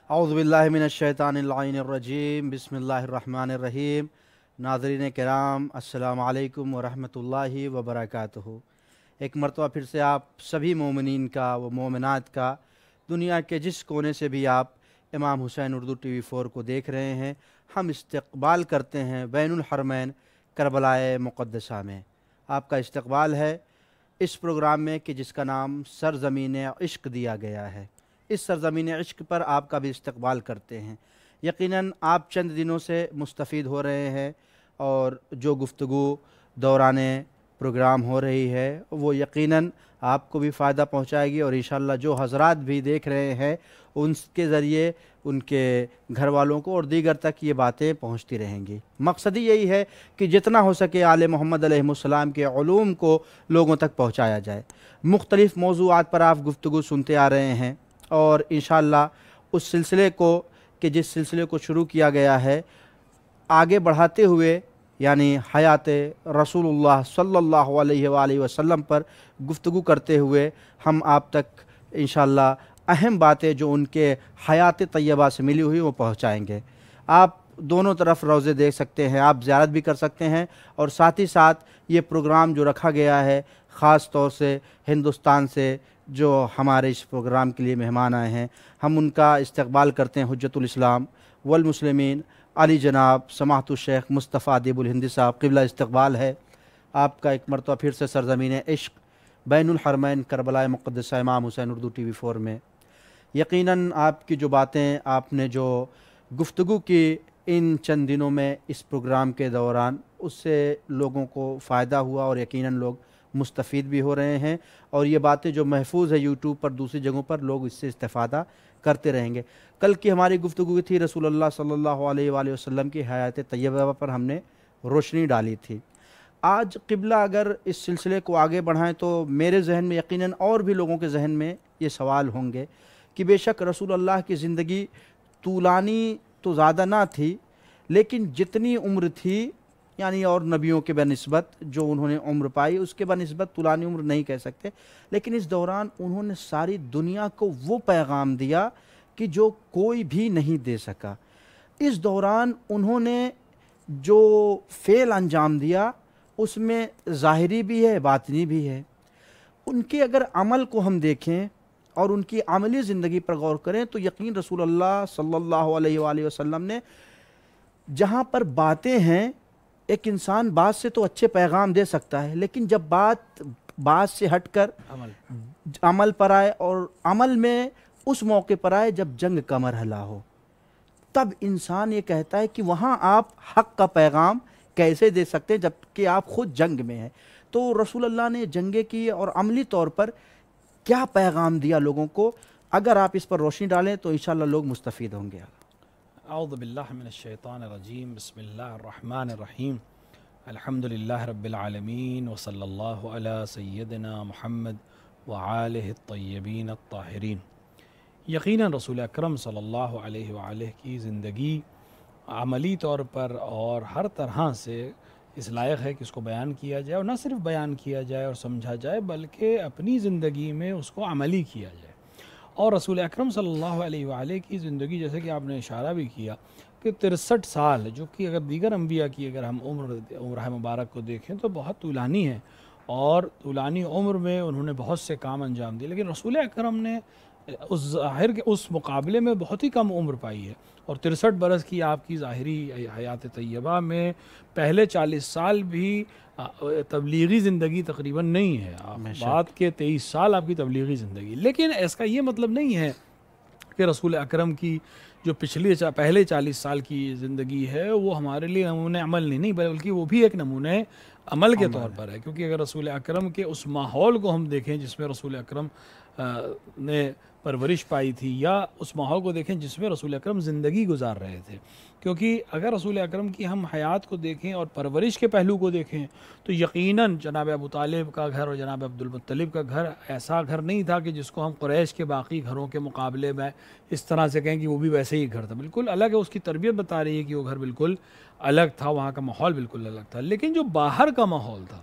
اعوذ باللہ من الشیطان اللعین الرجیم بسم اللہ الرحمن الرحیم۔ ناظرین کرام، السلام علیکم ورحمۃ اللہ وبرکاتہ۔ ایک مرتبہ پھر سے آپ سبھی مومنین کا و مومنات کا دنیا کے جس کونے سے بھی آپ امام حسین اردو ٹی وی 4 کو دیکھ رہے ہیں، ہم استقبال کرتے ہیں بین الحرمین کربلا مقدسہ میں۔ آپ کا استقبال ہے اس پروگرام میں کہ جس کا نام سرزمین عشق دیا گیا ہے۔ اس سرزمین عشق پر آپ کا بھی استقبال کرتے ہیں۔ یقیناً آپ چند دنوں سے مستفید ہو رہے ہیں، اور جو گفتگو دوران پروگرام ہو رہی ہے وہ یقیناً آپ کو بھی فائدہ پہنچائے گی، اور انشاءاللہ جو حضرات بھی دیکھ رہے ہیں ان کے ذریعے ان کے گھر والوں کو اور دیگر تک یہ باتیں پہنچتی رہیں گی۔ مقصد یہی ہے کہ جتنا ہو سکے آل محمد علیہ السلام کے علوم کو لوگوں تک پہنچایا جائے۔ مختلف موضوعات پر آپ گفتگو سنتے آ رہے ہیں، اور انشاءاللہ اس سلسلے کو کہ جس سلسلے کو شروع کیا گیا ہے آگے بڑھاتے ہوئے، یعنی حیات رسول اللہ صلی اللہ علیہ وآلہ وسلم پر گفتگو کرتے ہوئے ہم آپ تک انشاءاللہ اہم باتیں جو ان کے حیات طیبہ سے ملی ہوئی وہ پہنچائیں گے۔ آپ دونوں طرف روضے دیکھ سکتے ہیں، آپ زیارت بھی کر سکتے ہیں، اور ساتھ ہی ساتھ یہ پروگرام جو رکھا گیا ہے خاص طور سے ہندوستان سے جو ہمارے اس پروگرام کے لیے مہمان آئے ہیں، ہم ان کا استقبال کرتے ہیں۔ حجت الاسلام والمسلمین علی جناب سماحت الشیخ مصطفیٰ ادیب الہندی صاحب، قبلہ استقبال ہے آپ کا ایک مرتبہ پھر سے سرزمین عشق بین الحرمین کربلا مقدسہ امام حسین اردو ٹی وی 4 میں۔ یقیناً آپ کی جو باتیں، آپ نے جو گفتگو کی ان چند دنوں میں اس پروگرام کے دوران، اس سے لوگوں کو فائدہ ہوا، اور یقیناً لوگ مستفید بھی ہو رہے ہیں، اور یہ باتیں جو محفوظ ہے یوٹیوب پر دوسری جگہوں پر لوگ اس سے استفادہ کرتے رہیں گے۔ کل کی ہماری گفتگو تھی رسول اللہ صلی اللہ علیہ وآلہ وسلم کی حیات طیبہ پر ہم نے روشنی ڈالی تھی۔ آج قبلہ اگر اس سلسلے کو آگے بڑھائیں تو میرے ذہن میں یقیناً اور بھی لوگوں کے ذہن میں یہ سوال ہوں گے کہ بے شک رسول اللہ کی زندگی طولانی تو زیادہ نہ تھی، لیکن جتنی عمر تھی، یعنی اور نبیوں کے بنسبت جو انہوں نے عمر پائی اس کے بنسبت طولانی عمر نہیں کہہ سکتے، لیکن اس دوران انہوں نے ساری دنیا کو وہ پیغام دیا کہ جو کوئی بھی نہیں دے سکا۔ اس دوران انہوں نے جو فعل انجام دیا اس میں ظاہری بھی ہے باطنی بھی ہے۔ ان کے اگر عمل کو ہم دیکھیں اور ان کی عملی زندگی پر غور کریں تو یقین رسول اللہ صلی اللہ علیہ وآلہ وسلم نے جہاں پر باتیں ہیں، ایک انسان بات سے تو اچھے پیغام دے سکتا ہے، لیکن جب بات سے ہٹ کر عمل پر آئے، اور عمل میں اس موقع پر آئے جب جنگ کا مرحلہ ہو، تب انسان یہ کہتا ہے کہ وہاں آپ حق کا پیغام کیسے دے سکتے ہیں جب کہ آپ خود جنگ میں ہیں۔ تو رسول اللہ نے جنگیں کی اور عملی طور پر کیا پیغام دیا لوگوں کو، اگر آپ اس پر روشنی ڈالیں تو انشاءاللہ لوگ مستفید ہوں گے۔ اعوذ باللہ من الشیطان الرجیم، بسم اللہ الرحمن الرحیم، الحمدللہ رب العالمین، وصلی اللہ علی سیدنا محمد وآلہ الطیبین الطاہرین۔ یقیناً رسول اکرم صلی اللہ علیہ وآلہ کی زندگی عملی طور پر اور ہر طرح سے اس لائق ہے کہ اس کو بیان کیا جائے، اور نہ صرف بیان کیا جائے اور سمجھا جائے بلکہ اپنی زندگی میں اس کو عملی کیا جائے۔ اور رسول اکرم صلی اللہ علیہ وآلہ کی زندگی، جیسے کہ آپ نے اشارہ بھی کیا کہ 63 سال، جو کہ اگر دیگر انبیاء کی اگر ہم عمر مبارک کو دیکھیں تو بہت طولانی ہے، اور طولانی عمر میں انہوں نے بہت سے کام انجام دیے، لیکن رسول اکرم نے اس ظاہر کے اس مقابلے میں بہت ہی کم عمر پائی ہے، اور 63 برس کی آپ کی ظاہری حیات طیبہ میں پہلے 40 سال بھی تبلیغی زندگی تقریباً نہیں ہے، بعد کے 23 سال آپ کی تبلیغی زندگی۔ لیکن اس کا یہ مطلب نہیں ہے کہ رسول اکرم کی جو پہلے 40 سال کی زندگی ہے وہ ہمارے لیے نمونہ عمل نہیں، بلکہ وہ بھی ایک نمونہ عمل کے طور پر ہے، کیونکہ اگر رسول اکرم کے اس ماحول کو ہم دیکھیں جس میں رسول اکرم نے پرورش پائی تھی، یا اس ماحول کو دیکھیں جس میں رسول اکرم زندگی گزار رہے تھے، کیونکہ اگر رسول اکرم کی ہم حیات کو دیکھیں اور پرورش کے پہلو کو دیکھیں تو یقیناً جناب ابو طالب کا گھر اور جناب عبد المطلب کا گھر ایسا گھر نہیں تھا کہ جس کو ہم قریش کے باقی گھروں کے مقابلے میں اس طرح سے کہیں کہ وہ بھی ویسے ہی گھر تھا، بالکل الگ ہے۔ اس کی تربیت بتا رہی ہے کہ وہ گھر بالکل الگ تھا، وہاں کا ماحول بالکل الگ تھا، لیکن جو باہر کا ماحول تھا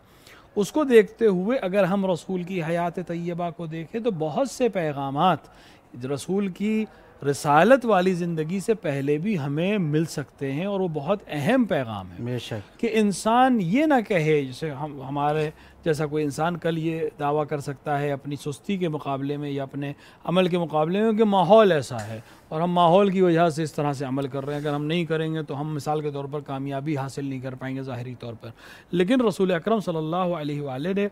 اس کو دیکھتے ہوئے اگر ہم رسول کی حیات طیبہ کو دیکھیں تو بہت سے پیغامات رسول کی رسالت والی زندگی سے پہلے بھی ہمیں مل سکتے ہیں، اور وہ بہت اہم پیغام ہے بے شک کہ انسان یہ نہ کہے، جیسے ہمارے جیسا کوئی انسان کل یہ دعویٰ کر سکتا ہے اپنی سستی کے مقابلے میں یا اپنے عمل کے مقابلے میں کہ ماحول ایسا ہے اور ہم ماحول کی وجہ سے اس طرح سے عمل کر رہے ہیں، اگر ہم نہیں کریں گے تو ہم مثال کے طور پر کامیابی حاصل نہیں کر پائیں گے ظاہری طور پر۔ لیکن رسول اکرم صلی اللہ علیہ وآلہ نے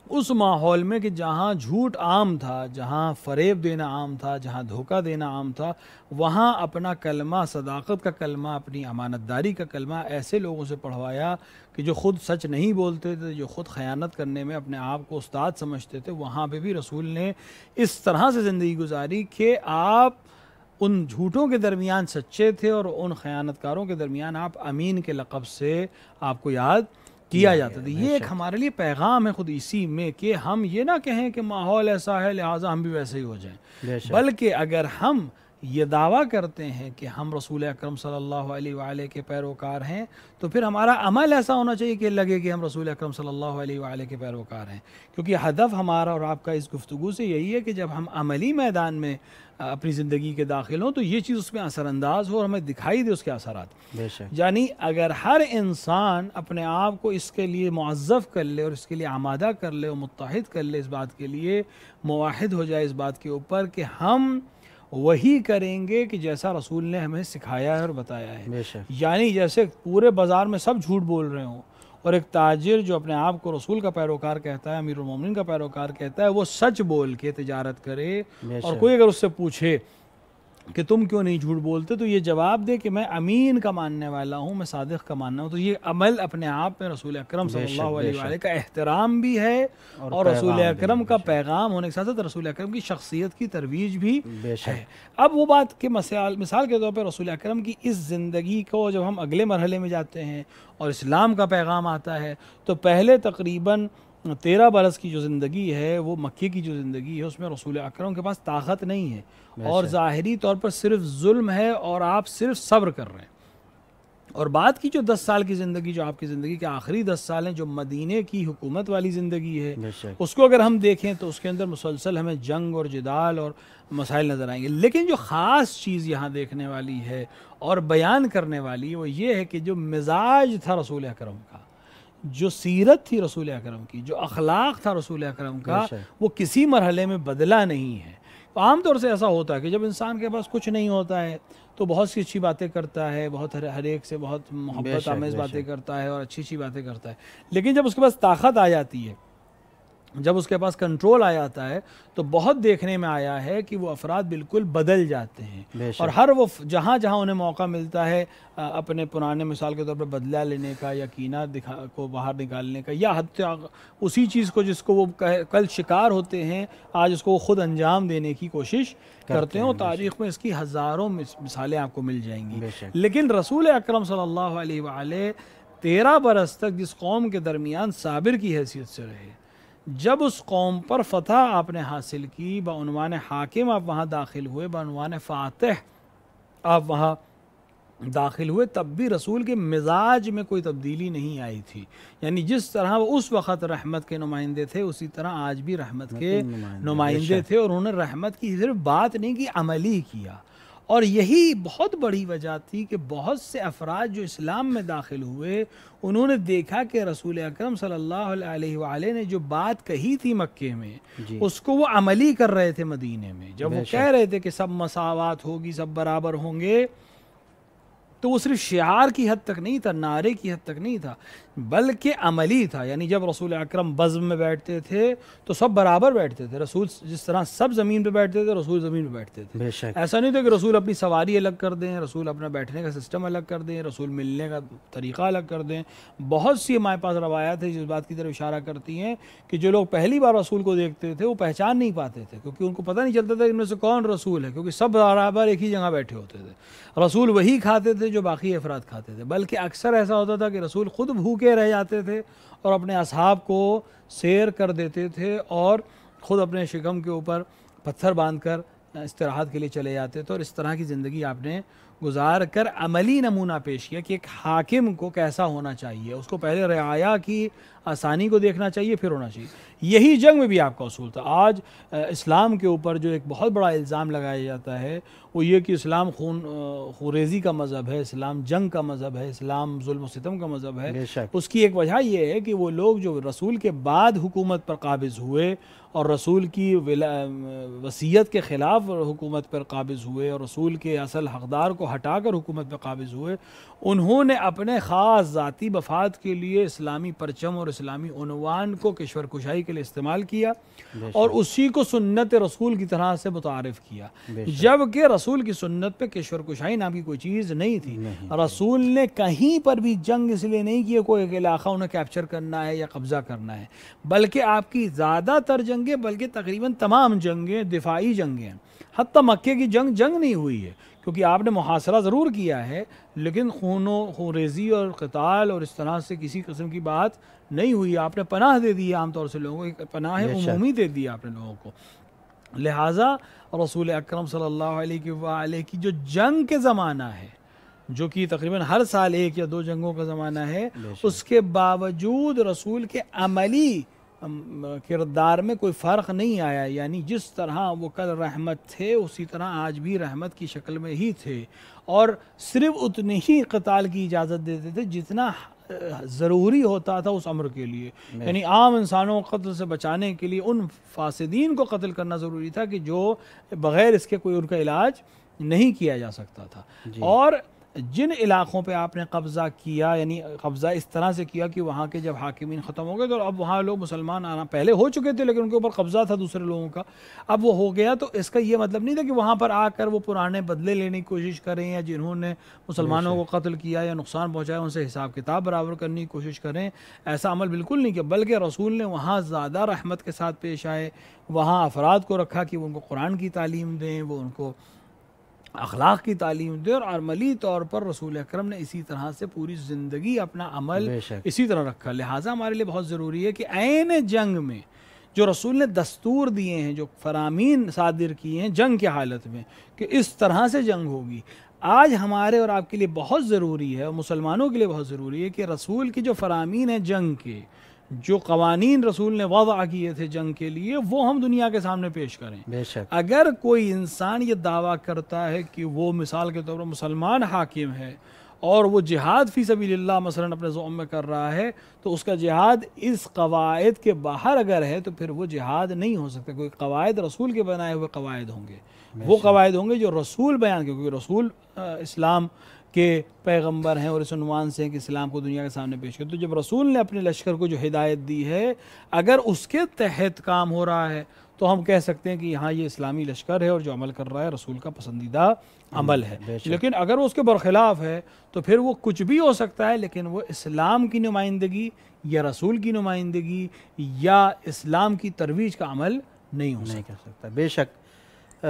اس ماحول میں کہ جہاں جھوٹ عام تھا، جہاں فریب دینا عام تھا، جہاں دھوکہ دینا عام تھا، وہاں اپنا کلمہ، صداقت کا کلمہ، اپنی امانت داری کا کلمہ ایسے لوگوں سے پڑھوایا کہ جو خود سچ نہیں بولتے تھے، جو خود خیانت کرنے میں اپنے آپ کو استاد سمجھتے تھے، وہاں پہ بھی رسول نے اس طرح سے زندگی گزاری کہ آپ ان جھوٹوں کے درمیان سچے تھے اور ان خیانت کاروں کے درمیان آپ امین کے لقب سے آپ کو یاد کیا جاتا تھا۔ یہ ایک ہمارے لیے پیغام ہے خود اسی میں کہ ہم یہ نہ کہیں کہ ماحول ایسا ہے لہٰذا ہم بھی ویسے ہی ہو جائیں، بلکہ اگر ہم یہ دعویٰ کرتے ہیں کہ ہم رسول اکرم صلی اللہ علیہ وآلہ کے پیروکار ہیں تو پھر ہمارا عمل ایسا ہونا چاہیے کہ لگے کہ ہم رسول اکرم صلی اللہ علیہ وآلہ کے پیروکار ہیں، کیونکہ ہدف ہمارا اور آپ کا اس گفتگو سے یہی ہے کہ جب ہم عملی میدان میں اپنی زندگی کے داخل ہوں تو یہ چیز اس میں اثر انداز ہو اور ہمیں دکھائی دے اس کے اثرات۔ بے شک یعنی اگر ہر انسان اپنے آپ کو اس کے لیے معذب کر لے اور اس کے لیے آمادہ کر لے اور متحد کر لے، اس بات کے لیے موحد ہو جائے اس بات کے اوپر کہ ہم وہی کریں گے کہ جیسا رسول نے ہمیں سکھایا ہے اور بتایا ہے، بے شک یعنی جیسے پورے بازار میں سب جھوٹ بول رہے ہوں اور ایک تاجر جو اپنے آپ کو رسول کا پیروکار کہتا ہے، امیر المومنین کا پیروکار کہتا ہے، وہ سچ بول کے تجارت کرے، اور کوئی اگر اس سے پوچھے کہ تم کیوں نہیں جھوٹ بولتے تو یہ جواب دے کہ میں امین کا ماننے والا ہوں، میں صادق کا ماننا ہوں، تو یہ عمل اپنے آپ میں رسول اکرم صلی اللہ علیہ وآلہ کا احترام بھی ہے اور رسول اکرم کا پیغام ہونے کے ساتھ ساتھ رسول اکرم کی شخصیت کی ترویج بھی ہے۔ اب وہ بات کہ مثال کے طور پہ رسول اکرم کی اس زندگی کو جب ہم اگلے مرحلے میں جاتے ہیں اور اسلام کا پیغام آتا ہے تو پہلے تقریباً 13 برس کی جو زندگی ہے، وہ مکے کی جو زندگی ہے، اس میں رسول اکرم کے پاس طاقت نہیں ہے اور ظاہری طور پر صرف ظلم ہے اور آپ صرف صبر کر رہے ہیں۔ اور بعد کی جو 10 سال کی زندگی، جو آپ کی زندگی کے آخری 10 سال ہیں، جو مدینے کی حکومت والی زندگی ہے، اس کو اگر ہم دیکھیں تو اس کے اندر مسلسل ہمیں جنگ اور جدال اور مسائل نظر آئیں گے، لیکن جو خاص چیز یہاں دیکھنے والی ہے اور بیان کرنے والی وہ یہ ہے کہ جو مزاج تھا رسول اکرم کا، جو سیرت تھی رسول اکرم کی، جو اخلاق تھا رسول اکرم کا، وہ کسی مرحلے میں بدلا نہیں ہے۔ عام طور سے ایسا ہوتا ہے کہ جب انسان کے پاس کچھ نہیں ہوتا ہے تو بہت سی اچھی باتیں کرتا ہے، بہت ہر ایک سے بہت محبت آمیز باتیں کرتا ہے اور اچھی باتیں کرتا ہے، لیکن جب اس کے پاس طاقت آ جاتی ہے، جب اس کے پاس کنٹرول آ جاتا ہے تو بہت دیکھنے میں آیا ہے کہ وہ افراد بالکل بدل جاتے ہیں، اور ہر وہ جہاں انہیں موقع ملتا ہے اپنے پرانے مثال کے طور پر بدلہ لینے کا یا کینہ کو باہر نکالنے کا، یا حتی اسی چیز کو جس کو وہ کل شکار ہوتے ہیں آج اس کو وہ خود انجام دینے کی کوشش کرتے ہیں، اور تاریخ میں اس کی ہزاروں مثالیں آپ کو مل جائیں گی۔ لیکن رسول اکرم صلی اللہ علیہ وآلہ 13 برس تک جس قوم کے درمیان صابر کی حیثیت سے رہے، جب اس قوم پر فتح آپ نے حاصل کی، بعنوان حاکم آپ وہاں داخل ہوئے، بعنوان فاتح آپ وہاں داخل ہوئے، تب بھی رسول کے مزاج میں کوئی تبدیلی نہیں آئی تھی، یعنی جس طرح وہ اس وقت رحمت کے نمائندے تھے اسی طرح آج بھی رحمت کے نمائندے تھے، اور انہوں نے رحمت کی صرف بات نہیں کی، عملی کیا۔ اور یہی بہت بڑی وجہ تھی کہ بہت سے افراد جو اسلام میں داخل ہوئے انہوں نے دیکھا کہ رسول اکرم صلی اللہ علیہ وآلہ نے جو بات کہی تھی مکے میں اس کو وہ عملی کر رہے تھے مدینے میں، جب وہ کہہ رہے تھے کہ سب مساوات ہوگی، سب برابر ہوں گے، تو وہ صرف شعار کی حد تک نہیں تھا، نعرے کی حد تک نہیں تھا، بلکہ عملی تھا۔ یعنی جب رسول اکرم بزم میں بیٹھتے تھے تو سب برابر بیٹھتے تھے، رسول جس طرح سب زمین پہ بیٹھتے تھے رسول زمین پہ بیٹھتے تھے۔ بے شک ایسا نہیں تھا کہ رسول اپنی سواری الگ کر دیں، رسول اپنا بیٹھنے کا سسٹم الگ کر دیں، رسول ملنے کا طریقہ الگ کر دیں۔ بہت سی ہمارے پاس روایات ہیں جس بات کی طرف اشارہ کرتی ہیں کہ جو لوگ پہلی بار رسول کو دیکھتے تھے وہ پہچان نہیں پاتے تھے، کیونکہ ان کو پتہ نہیں چلتا تھا ان میں سے کون رسول ہے، کیونکہ سب برابر ایک ہی جگہ بیٹھے ہوتے تھے۔ رسول وہی کھاتے تھے جو باقی افراد کھاتے تھے، بلکہ اکثر ایسا ہوتا تھا کہ رسول خود بھوکے رہ جاتے تھے اور اپنے اصحاب کو سیر کر دیتے تھے اور خود اپنے شکم کے اوپر پتھر باندھ کر استراحت کے لیے چلے جاتے تھے، اور اس طرح کی زندگی آپ نے گزار کر عملی نمونہ پیش کیا کہ ایک حاکم کو کیسا ہونا چاہیے. اس کو پہلے رعایا کی آسانی کو دیکھنا چاہیے، پھر ہونا چاہیے. یہی جنگ میں بھی آپ کا اصول تھا. آج اسلام کے اوپر جو ایک بہت بڑا الزام لگایا جاتا ہے وہ یہ کہ اسلام خونریزی کا مذہب ہے، اسلام جنگ کا مذہب ہے، اسلام ظلم و ستم کا مذہب ہے. بے شک. اس کی ایک وجہ یہ ہے کہ وہ لوگ جو رسول کے بعد حکومت پر قابض ہوئے اور رسول کی وصیت کے خلاف حکومت پر قابض ہوئے اور رسول کے اصل حقدار کو ہٹا کر حکومت پر قابض ہوئے، انہوں نے اپنے خاص ذاتی مفاد کے لیے اسلامی پرچم اور اسلامی عنوان کو کشور کشائی کے لیے استعمال کیا اور اسی کو سنت رسول کی طرح سے متعارف کیا، جبکہ رسول کی سنت پہ کشور کشائی نام کی کوئی چیز نہیں تھی. رسول نے کہیں پر بھی جنگ اس لیے نہیں کی کوئی ایک علاقہ انہیں کیپچر کرنا ہے یا قبضہ کرنا ہے، بلکہ آپ کی زیادہ تر جنگیں، بلکہ تقریباً تمام جنگیں دفاعی جنگیں ہیں. حتیٰ مکے کی جنگ نہیں ہوئی ہے کیونکہ آپ نے محاصرہ ضرور کیا ہے، لیکن خونریزی اور قتال اور اس طرح سے کسی قسم کی بات نہیں ہوئی. آپ نے پناہ دے دی عام طور سے لوگوں کو، ایک پناہ عمومی دے دی آپ نے لوگوں کو. لہٰذا رسول اکرم صلی اللہ علیہ وآلہ کی جو جنگ کے زمانہ ہے، جو کہ تقریباً ہر سال 1 یا 2 جنگوں کا زمانہ ہے، اس کے باوجود رسول کے عملی کردار میں کوئی فرق نہیں آیا. یعنی جس طرح وہ کل رحمت تھے اسی طرح آج بھی رحمت کی شکل میں ہی تھے، اور صرف اتنی ہی قتال کی اجازت دیتے تھے جتنا ضروری ہوتا تھا اس امر کے لیے. یعنی عام انسانوں کو قتل سے بچانے کے لیے ان فاسدین کو قتل کرنا ضروری تھا کہ جو بغیر اس کے کوئی ان کا علاج نہیں کیا جا سکتا تھا. اور جن علاقوں پہ آپ نے قبضہ کیا، یعنی قبضہ اس طرح سے کیا کہ وہاں کے جب حاکمین ختم ہو گئے تو اب وہاں لوگ مسلمان آنا پہلے ہو چکے تھے لیکن ان کے اوپر قبضہ تھا دوسرے لوگوں کا، اب وہ ہو گیا. تو اس کا یہ مطلب نہیں تھا کہ وہاں پر آ کر وہ پرانے بدلے لینے کی کوشش کریں یا جنہوں نے مسلمانوں کو قتل کیا یا نقصان پہنچایا ان سے حساب کتاب برابر کرنے کی کوشش کریں. ایسا عمل بالکل نہیں کیا، بلکہ رسول نے وہاں زیادہ رحمت کے ساتھ پیش آئے، وہاں افراد کو رکھا کہ وہ ان کو قرآن کی تعلیم دیں، وہ ان کو اخلاق کی تعلیم دے، اور عملی طور پر رسول اکرم نے اسی طرح سے پوری زندگی اپنا عمل اسی طرح رکھا. لہٰذا ہمارے لیے بہت ضروری ہے کہ عین جنگ میں جو رسول نے دستور دیے ہیں، جو فرامین صادر کیے ہیں جنگ کی حالت میں کہ اس طرح سے جنگ ہوگی، آج ہمارے اور آپ کے لیے بہت ضروری ہے اور مسلمانوں کے لیے بہت ضروری ہے کہ رسول کی جو فرامین ہیں جنگ کے، جو قوانین رسول نے وضع کیے تھے جنگ کے لیے، وہ ہم دنیا کے سامنے پیش کریں. بے شک. اگر کوئی انسان یہ دعویٰ کرتا ہے کہ وہ مثال کے طور پر مسلمان حاکم ہے اور وہ جہاد فی سبیل اللہ مثلا اپنے زعم میں کر رہا ہے، تو اس کا جہاد اس قواعد کے باہر اگر ہے تو پھر وہ جہاد نہیں ہو سکتا. کوئی قواعد رسول کے بنائے ہوئے قواعد ہوں گے، وہ قواعد ہوں گے جو رسول بیان کے، کیونکہ رسول اسلام کے پیغمبر ہیں اور اس عنوان سے کہ اسلام کو دنیا کے سامنے پیش کریں. تو جب رسول نے اپنے لشکر کو جو ہدایت دی ہے، اگر اس کے تحت کام ہو رہا ہے تو ہم کہہ سکتے ہیں کہ یہاں یہ اسلامی لشکر ہے اور جو عمل کر رہا ہے رسول کا پسندیدہ عمل ہے. لیکن اگر وہ اس کے برخلاف ہے تو پھر وہ کچھ بھی ہو سکتا ہے، لیکن وہ اسلام کی نمائندگی یا رسول کی نمائندگی یا اسلام کی ترویج کا عمل نہیں ہو سکتا. بے شک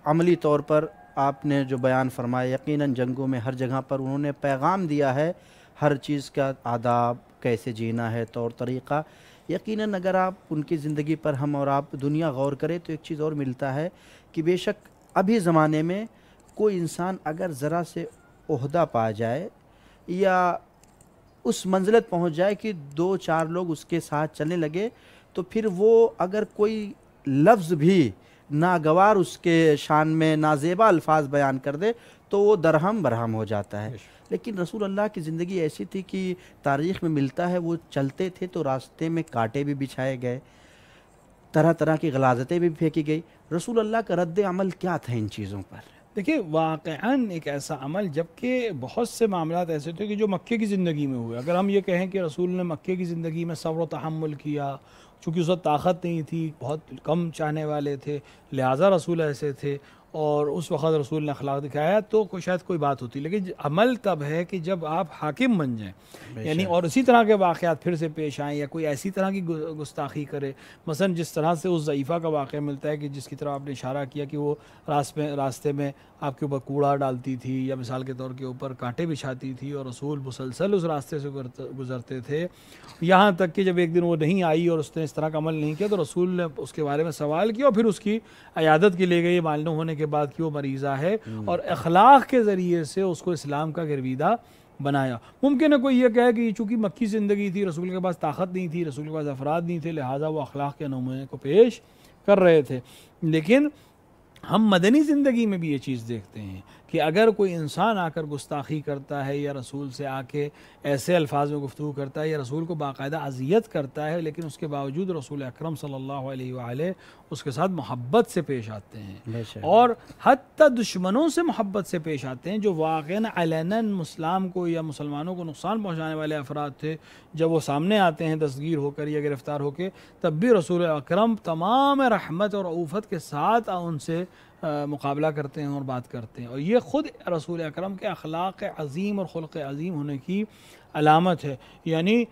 عملی طور پر آپ نے جو بیان فرمایا، یقیناً جنگوں میں ہر جگہ پر انہوں نے پیغام دیا ہے ہر چیز کا، آداب کیسے جینا ہے، طور طریقہ. یقیناً اگر آپ ان کی زندگی پر ہم اور آپ دنیا غور کریں تو ایک چیز اور ملتا ہے کہ بے شک ابھی زمانے میں کوئی انسان اگر ذرا سے عہدہ پا جائے یا اس منزلت پہنچ جائے کہ 2-4 لوگ اس کے ساتھ چلنے لگے، تو پھر وہ اگر کوئی لفظ بھی ناگوار اس کے شان میں نازیبا الفاظ بیان کر دے تو وہ درہم برہم ہو جاتا ہے. لیکن رسول اللہ کی زندگی ایسی تھی کہ تاریخ میں ملتا ہے وہ چلتے تھے تو راستے میں کانٹے بھی بچھائے گئے، طرح طرح کی غلاظتیں بھی پھینکی گئی. رسول اللہ کا رد عمل کیا تھا ان چیزوں پر؟ دیکھیں واقعاً ایک ایسا عمل، جبکہ بہت سے معاملات ایسے تھے کہ جو مکے کی زندگی میں ہوئے. اگر ہم یہ کہیں کہ رسول نے مکے کی زندگی میں صبر و تحمل کیا، چونکہ اس وقت طاقت نہیں تھی، بہت کم چاہنے والے تھے، لہٰذا رسول ایسے تھے اور اس وقت رسول نے اخلاق دکھایا تو شاید کوئی بات ہوتی. لیکن عمل تب ہے کہ جب آپ حاکم بن جائیں، یعنی اور اسی طرح کے واقعات پھر سے پیش آئیں یا کوئی ایسی طرح کی گستاخی کرے. مثلا جس طرح سے اس ضعیفہ کا واقعہ ملتا ہے کہ جس کی طرح آپ نے اشارہ کیا کہ وہ راستے میں آپ کے اوپر کوڑا ڈالتی تھی یا مثال کے طور کے اوپر کانٹے بچھاتی تھی اور رسول مسلسل اس راستے سے گزرتے تھے، یہاں تک کہ جب ایک دن وہ نہیں آئی اور اس نے اس طرح کا عمل نہیں کیا تو رسول نے اس کے بارے میں سوال کیا اور پھر اس کی عیادت کے لیے گئے. معلوم ہونے کے کے بعد کہ وہ مریضہ ہے، اور اخلاق کے ذریعے سے اس کو اسلام کا گرویدہ بنایا۔ ممکن ہے کوئی یہ کہے کہ چونکہ مکی زندگی تھی، رسول کے پاس طاقت نہیں تھی، رسول کے پاس افراد نہیں تھے، لہٰذا وہ اخلاق کے نمونے کو پیش کر رہے تھے، لیکن ہم مدنی زندگی میں بھی یہ چیز دیکھتے ہیں کہ اگر کوئی انسان آ کر گستاخی کرتا ہے یا رسول سے آ کے ایسے الفاظ میں گفتگو کرتا ہے یا رسول کو باقاعدہ اذیت کرتا ہے، لیکن اس کے باوجود رسول اکرم صلی اللہ علیہ وآلہ اس کے ساتھ محبت سے پیش آتے ہیں، اور حتی دشمنوں سے محبت سے پیش آتے ہیں جو واقعاً علناً اسلام کو یا مسلمانوں کو نقصان پہنچانے والے افراد تھے، جب وہ سامنے آتے ہیں دستگیر ہو کر یا گرفتار ہو کے، تب بھی رسول اکرم تمام رحمت اور رؤفت کے ساتھ ان سے مقابلہ کرتے ہیں اور بات کرتے ہیں، اور یہ خود رسول اکرم کے اخلاق عظیم اور خلق عظیم ہونے کی علامت ہے۔ یعنی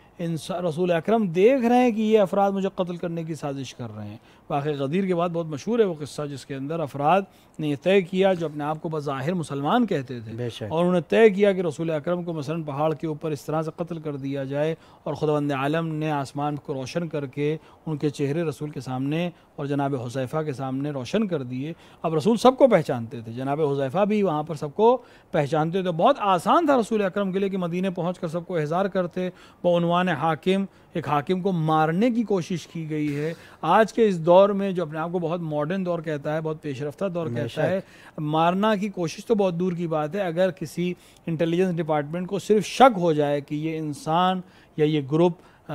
رسول اکرم دیکھ رہے ہیں کہ یہ افراد مجھے قتل کرنے کی سازش کر رہے ہیں۔ واقع غدیر کے بعد بہت مشہور ہے وہ قصہ، جس کے اندر افراد نے یہ طے کیا جو اپنے آپ کو بظاہر مسلمان کہتے تھے، اور انہوں نے طے کیا کہ رسول اکرم کو مثلا پہاڑ کے اوپر اس طرح سے قتل کر دیا جائے، اور خداوند عالم نے آسمان کو روشن کر کے ان کے چہرے رسول کے سامنے اور جناب حذیفہ کے سامنے روشن کر دیے۔ اب رسول سب کو پہچانتے تھے، جناب حذیفہ بھی وہاں پر سب کو پہچانتے تھے، بہت آسان تھا رسول اکرم کے لیے کہ مدینے پہنچ کر سب کو احضار کرتے۔ بعنوان حاکم ایک حاکم کو مارنے کی کوشش کی گئی ہے۔ آج کے اس دور میں جو اپنے آپ کو بہت ماڈرن دور کہتا ہے، بہت پیش رفتہ دور کہتا ہے، مارنا کی کوشش تو بہت دور کی بات ہے۔ اگر کسی انٹیلیجنس ڈپارٹمنٹ کو صرف شک ہو جائے کہ یہ انسان یا یہ گروپ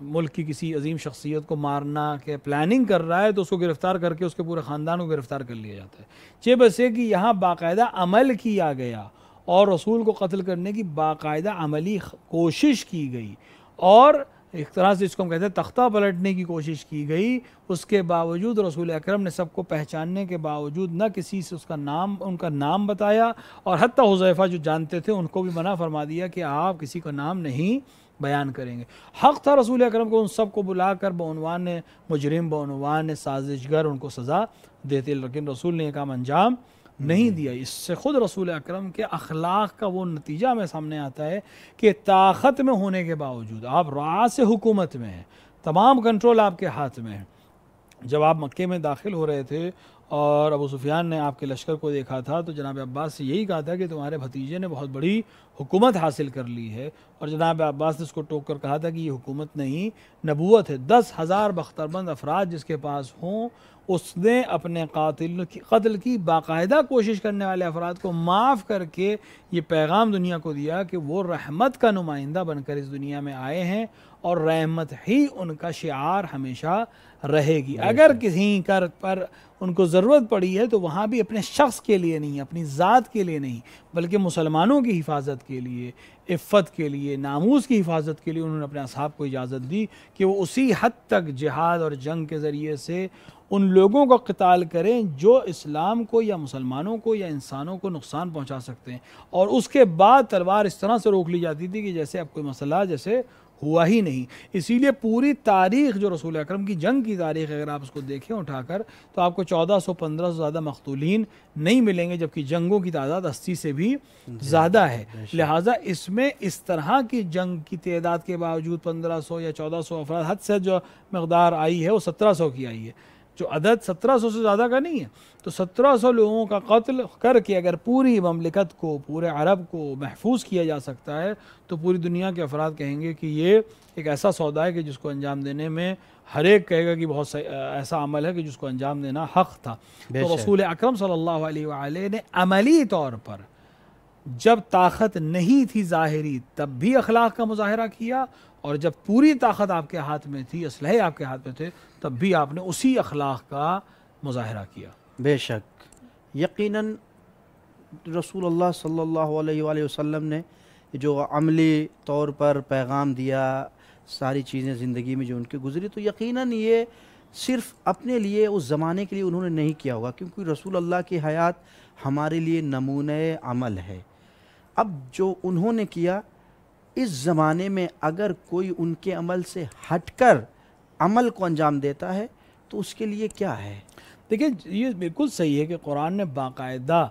ملک کی کسی عظیم شخصیت کو مارنا کے پلاننگ کر رہا ہے، تو اس کو گرفتار کر کے اس کے پورے خاندان کو گرفتار کر لیا جاتا ہے۔ یہ بس ہے کہ یہاں باقاعدہ عمل کیا گیا اور رسول کو قتل کرنے کی باقاعدہ عملی کوشش کی گئی، اور ایک طرح سے اس کو ہم کہتے ہیں تختہ پلٹنے کی کوشش کی گئی۔ اس کے باوجود رسول اکرم نے سب کو پہچاننے کے باوجود نہ کسی سے ان کا نام بتایا، اور حتی حذیفہ جو جانتے تھے ان کو بھی منع فرما دیا کہ آپ کسی کا نام نہیں بیان کریں گے۔ حق تھا رسول اکرم کو ان سب کو بلا کر بعنوان مجرم، بعنوان سازشگر ان کو سزا دیتے، لیکن رسول نے یہ کام انجام نہیں دیا۔ اس سے خود رسول اکرم کے اخلاق کا وہ نتیجہ ہمیں سامنے آتا ہے کہ طاقت میں ہونے کے باوجود آپ رأس حکومت میں ہیں، تمام کنٹرول آپ کے ہاتھ میں ہے۔ جب آپ مکے میں داخل ہو رہے تھے اور ابو سفیان نے آپ کے لشکر کو دیکھا تھا، تو جناب عباس سے یہی کہا تھا کہ تمہارے بھتیجے نے بہت بڑی حکومت حاصل کر لی ہے، اور جناب عباس نے اس کو ٹوک کر کہا تھا کہ یہ حکومت نہیں، نبوت ہے۔ 10,000 بختربند افراد جس کے پاس ہوں، اس نے اپنے قتل کی باقاعدہ کوشش کرنے والے افراد کو معاف کر کے یہ پیغام دنیا کو دیا کہ وہ رحمت کا نمائندہ بن کر اس دنیا میں آئے ہیں، اور رحمت ہی ان کا شعار ہمیشہ رہے گی۔ اگر کہیں پر ان کو ضرورت پڑی ہے تو وہاں بھی اپنے شخص کے لیے نہیں، اپنی ذات کے لیے نہیں، بلکہ مسلمانوں کی حفاظت کے لیے، عفت کے لیے، ناموس کی حفاظت کے لیے انہوں نے اپنے اصحاب کو اجازت دی کہ وہ اسی حد تک جہاد اور جنگ کے ذریعے سے ان لوگوں کو قتال کریں جو اسلام کو یا مسلمانوں کو یا انسانوں کو نقصان پہنچا سکتے ہیں، اور اس کے بعد تلوار اس طرح سے روک لی جاتی تھی کہ جیسے اب کوئی مسئلہ جیسے ہوا ہی نہیں۔ اسی لیے پوری تاریخ جو رسول اکرم کی جنگ کی تاریخ اگر آپ اس کو دیکھیں اٹھا کر، تو آپ کو 1400-1500 سے زیادہ مقتولین نہیں ملیں گے، جبکہ جنگوں کی تعداد 80 سے بھی زیادہ ہے۔ لہٰذا اس میں اس طرح کی جنگ کی تعداد کے باوجود 1500 یا 1400 افراد، حد سے جو مقدار آئی ہے وہ 1700 کی آئی ہے، جو عدد 1700 سے زیادہ کا نہیں ہے۔ تو 1700 لوگوں کا قتل کر کے اگر پوری مملکت کو، پورے عرب کو محفوظ کیا جا سکتا ہے، تو پوری دنیا کے افراد کہیں گے کہ یہ ایک ایسا سودا ہے کہ جس کو انجام دینے میں ہر ایک کہے گا کہ بہت ایسا عمل ہے کہ جس کو انجام دینا حق تھا۔ تو رسول اکرم صلی اللہ علیہ وآلہ نے عملی طور پر جب طاقت نہیں تھی ظاہری، تب بھی اخلاق کا مظاہرہ کیا، اور جب پوری طاقت آپ کے ہاتھ میں تھی، اسلحے آپ کے ہاتھ میں تھے، تب بھی آپ نے اسی اخلاق کا مظاہرہ کیا۔ بے شک یقیناً رسول اللہ صلی اللہ علیہ وآلہ وسلم نے جو عملی طور پر پیغام دیا، ساری چیزیں زندگی میں جو ان کے گزری، تو یقیناً یہ صرف اپنے لیے اس زمانے کے لیے انہوں نے نہیں کیا ہوگا، کیونکہ رسول اللہ کی حیات ہمارے لیے نمونۂ عمل ہے۔ اب جو انہوں نے کیا، اس زمانے میں اگر کوئی ان کے عمل سے ہٹ کر عمل کو انجام دیتا ہے تو اس کے لیے کیا ہے؟ دیکھیں یہ بالکل صحیح ہے کہ قرآن نے باقاعدہ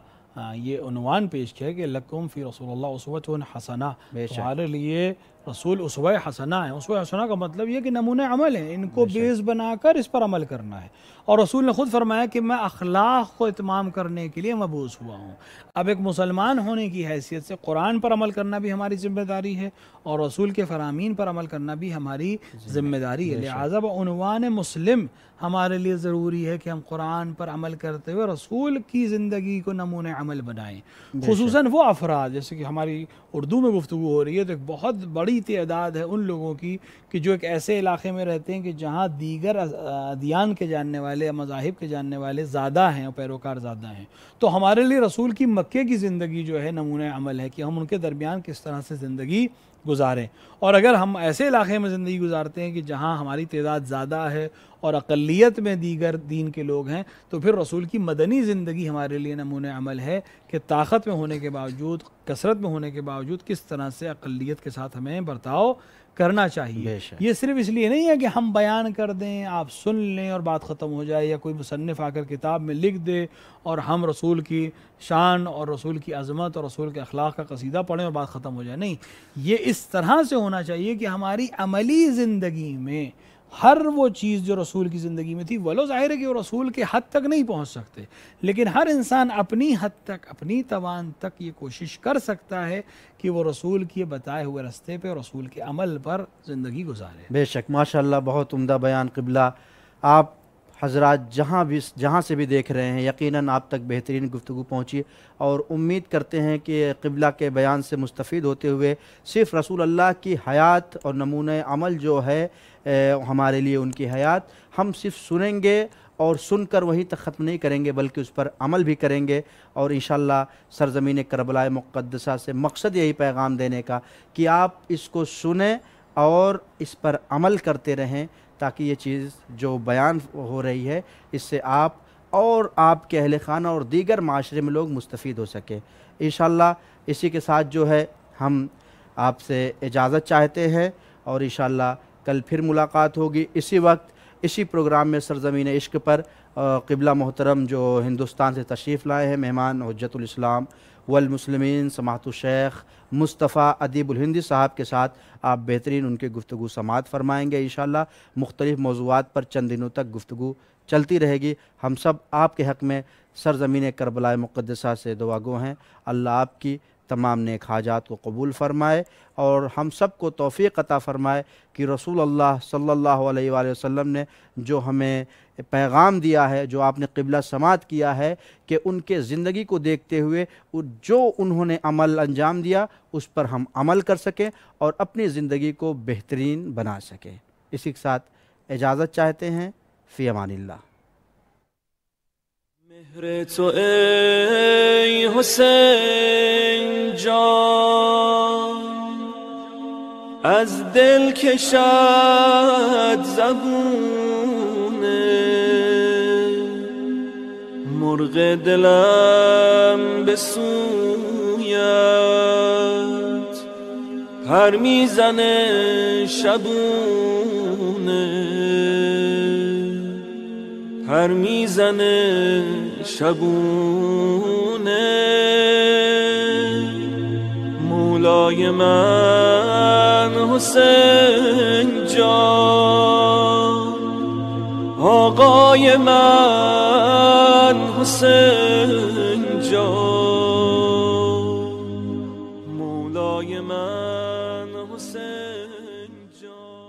یہ عنوان پیش کیا ہے کہ لکم فی رسول اللہ اسوۃ حسنہ، تمہارے لیے رسول اسوہ حسنہ ہیں. اسوہ حسنہ کا مطلب یہ کہ نمونہ عمل ہیں، ان کو بیس بنا کر اس پر عمل کرنا ہے. اور رسول نے خود فرمایا کہ میں اخلاق کو اتمام کرنے کے لیے مبعوث ہوا ہوں. اب ایک مسلمان ہونے کی حیثیت سے قرآن پر عمل کرنا بھی ہماری ذمہ داری ہے اور رسول کے فرامین پر عمل کرنا بھی ہماری ذمہ داری ہے. لہٰذا عنوان مسلم ہمارے لیے ضروری ہے کہ ہم قرآن پر عمل کرتے ہوئے رسول کی زندگی کو نمونہ عمل بنائیں. خصوصاً وہ افراد، جیسے کہ ہماری اردو میں گفتگو ہو رہی ہے تو ایک بہت بڑی تعداد ہے ان لوگوں کی کہ جو ایک ایسے علاقے میں رہتے ہیں کہ جہاں دیگر ادیان کے جاننے والے یا مذاہب کے جاننے والے زیادہ ہیں اور پیروکار زیادہ ہیں. تو ہمارے لیے رسول کی مکے کی زندگی جو ہے نمونہ عمل ہے کہ ہم ان کے درمیان کس طرح سے زندگی گزاریں. اور اگر ہم ایسے علاقے میں زندگی گزارتے ہیں کہ جہاں ہماری تعداد زیادہ ہے اور اقلیت میں دیگر دین کے لوگ ہیں، تو پھر رسول کی مدنی زندگی ہمارے لیے نمونہ عمل ہے کہ طاقت میں ہونے کے باوجود، کثرت میں ہونے کے باوجود کس طرح سے اقلیت کے ساتھ ہمیں برتاؤ کرنا چاہیے. یہ صرف اس لیے نہیں ہے کہ ہم بیان کر دیں، آپ سن لیں اور بات ختم ہو جائے، یا کوئی مصنف آ کر کتاب میں لکھ دے اور ہم رسول کی شان اور رسول کی عظمت اور رسول کے اخلاق کا قصیدہ پڑھیں اور بات ختم ہو جائے. نہیں، یہ اس طرح سے ہونا چاہیے کہ ہماری عملی زندگی میں ہر وہ چیز جو رسول کی زندگی میں تھی، ولو ظاہر ہے کہ وہ رسول کے حد تک نہیں پہنچ سکتے، لیکن ہر انسان اپنی حد تک، اپنی توان تک یہ کوشش کر سکتا ہے کہ وہ رسول کے بتائے ہوئے راستے پہ، رسول کے عمل پر زندگی گزارے. بے شک، ماشاءاللہ، بہت عمدہ بیان. قبلہ آپ حضرات جہاں سے بھی دیکھ رہے ہیں، یقیناً آپ تک بہترین گفتگو پہنچی اور امید کرتے ہیں کہ قبلہ کے بیان سے مستفید ہوتے ہوئے صرف رسول اللہ کی حیات اور نمونہ عمل جو ہے ہمارے لیے ان کی حیات، ہم صرف سنیں گے اور سن کر وہیں تک ختم نہیں کریں گے بلکہ اس پر عمل بھی کریں گے. اور انشاءاللہ سرزمین کربلا مقدسہ سے مقصد یہی پیغام دینے کا کہ آپ اس کو سنیں اور اس پر عمل کرتے رہیں، تاکہ یہ چیز جو بیان ہو رہی ہے اس سے آپ اور آپ کے اہل خانہ اور دیگر معاشرے میں لوگ مستفید ہو سکے. انشاءاللہ اسی کے ساتھ جو ہے ہم آپ سے اجازت چاہتے ہیں اور انشاءاللہ کل پھر ملاقات ہوگی اسی وقت اسی پروگرام میں سرزمین عشق پر. قبلہ محترم جو ہندوستان سے تشریف لائے ہیں، مہمان حجت الاسلام والمسلمین سماحت الشیخ مصطفیٰ ادیب الہندی صاحب کے ساتھ آپ بہترین ان کے گفتگو سماعت فرمائیں گے. انشاءاللہ مختلف موضوعات پر چند دنوں تک گفتگو چلتی رہے گی. ہم سب آپ کے حق میں سرزمین کربلا مقدسہ سے دعا گو ہیں. اللہ آپ کی تمام نیک حاجات کو قبول فرمائے اور ہم سب کو توفیق عطا فرمائے کہ رسول اللہ صلی اللہ علیہ وآلہ وسلم نے جو ہمیں پیغام دیا ہے، جو آپ نے قبلہ سماعت کیا ہے، کہ ان کے زندگی کو دیکھتے ہوئے جو انہوں نے عمل انجام دیا اس پر ہم عمل کر سکیں اور اپنی زندگی کو بہترین بنا سکیں. اسی کے ساتھ اجازت چاہتے ہیں. فی امان اللہ. مهر تو ای حسین جان از دل کشد زبونه، مرغ دلم به سویت پر میزنه شبونه، پر میزنه شبونه. مولای من حسین جان، آقای من حسین جان، مولای من حسین جان.